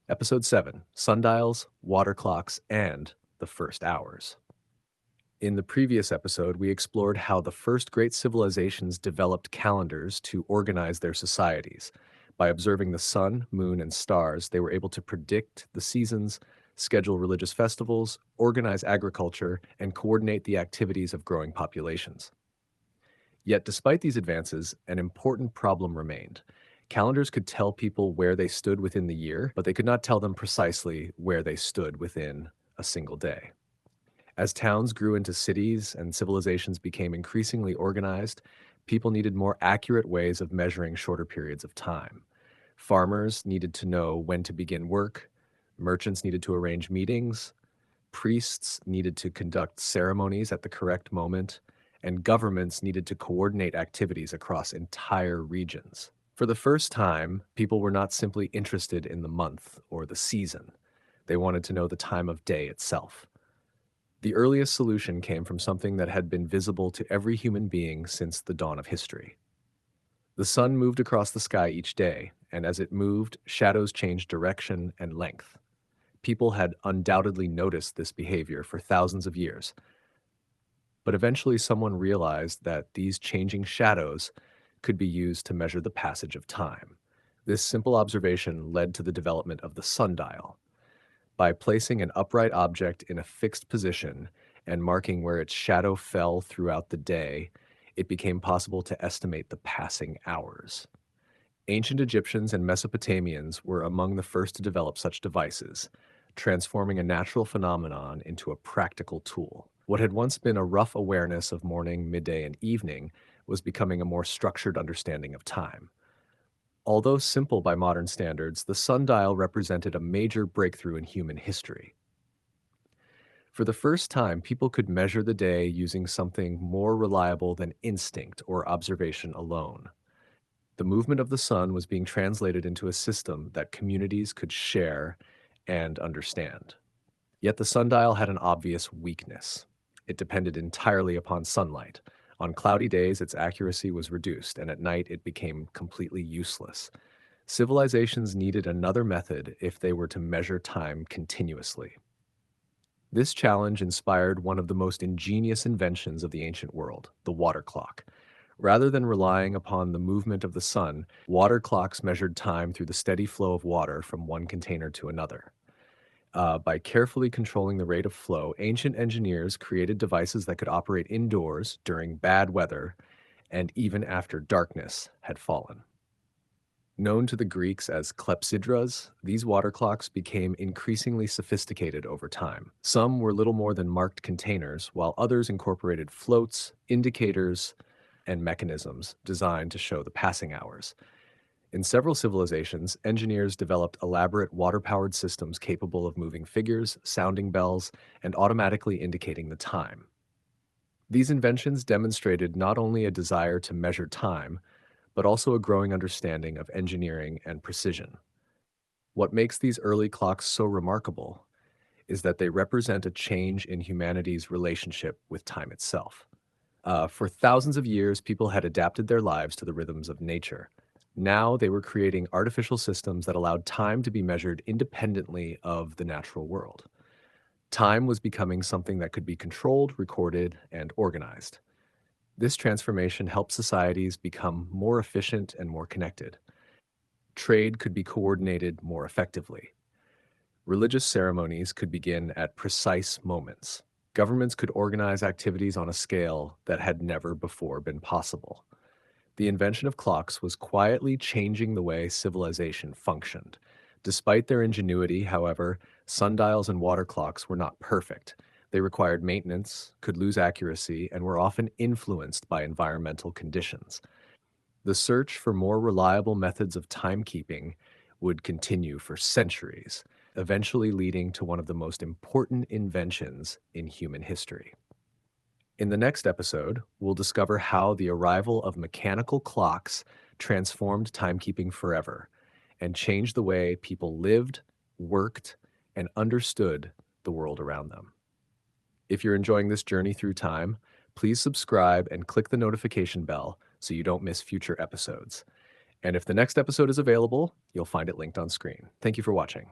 Episode 7: Sundials, Water Clocks, and the First Hours. In the previous episode, we explored how the first great civilizations developed calendars to organize their societies. By observing the sun, moon, and stars, they were able to predict the seasons, schedule religious festivals, organize agriculture, and coordinate the activities of growing populations. Yet, despite these advances, an important problem remained. Calendars could tell people where they stood within the year, but they could not tell them precisely where they stood within a single day. As towns grew into cities and civilizations became increasingly organized, people needed more accurate ways of measuring shorter periods of time. Farmers needed to know when to begin work, merchants needed to arrange meetings, priests needed to conduct ceremonies at the correct moment, and governments needed to coordinate activities across entire regions. For the first time, people were not simply interested in the month or the season. They wanted to know the time of day itself. The earliest solution came from something that had been visible to every human being since the dawn of history. The sun moved across the sky each day, and as it moved, shadows changed direction and length. People had undoubtedly noticed this behavior for thousands of years, but eventually someone realized that these changing shadows could be used to measure the passage of time. This simple observation led to the development of the sundial. By placing an upright object in a fixed position and marking where its shadow fell throughout the day, it became possible to estimate the passing hours. Ancient Egyptians and Mesopotamians were among the first to develop such devices, transforming a natural phenomenon into a practical tool. What had once been a rough awareness of morning, midday, and evening was becoming a more structured understanding of time. Although simple by modern standards, the sundial represented a major breakthrough in human history. For the first time, people could measure the day using something more reliable than instinct or observation alone. The movement of the sun was being translated into a system that communities could share and understand. Yet the sundial had an obvious weakness. It depended entirely upon sunlight. On cloudy days, its accuracy was reduced, and at night it became completely useless. Civilizations needed another method if they were to measure time continuously. This challenge inspired one of the most ingenious inventions of the ancient world, the water clock. Rather than relying upon the movement of the sun, water clocks measured time through the steady flow of water from one container to another. By carefully controlling the rate of flow, ancient engineers created devices that could operate indoors during bad weather and even after darkness had fallen. Known to the Greeks as clepsydras, these water clocks became increasingly sophisticated over time. Some were little more than marked containers, while others incorporated floats, indicators, and mechanisms designed to show the passing hours. In several civilizations, engineers developed elaborate water-powered systems capable of moving figures, sounding bells, and automatically indicating the time. These inventions demonstrated not only a desire to measure time, but also a growing understanding of engineering and precision. What makes these early clocks so remarkable is that they represent a change in humanity's relationship with time itself. For thousands of years, people had adapted their lives to the rhythms of nature. Now they were creating artificial systems that allowed time to be measured independently of the natural world. Time was becoming something that could be controlled, recorded, and organized. This transformation helped societies become more efficient and more connected. Trade could be coordinated more effectively. Religious ceremonies could begin at precise moments. Governments could organize activities on a scale that had never before been possible. The invention of clocks was quietly changing the way civilization functioned. Despite their ingenuity, however, sundials and water clocks were not perfect. They required maintenance, could lose accuracy, and were often influenced by environmental conditions. The search for more reliable methods of timekeeping would continue for centuries, eventually leading to one of the most important inventions in human history. In the next episode, we'll discover how the arrival of mechanical clocks transformed timekeeping forever and changed the way people lived, worked, and understood the world around them. If you're enjoying this journey through time, please subscribe and click the notification bell so you don't miss future episodes. And if the next episode is available, you'll find it linked on screen. Thank you for watching.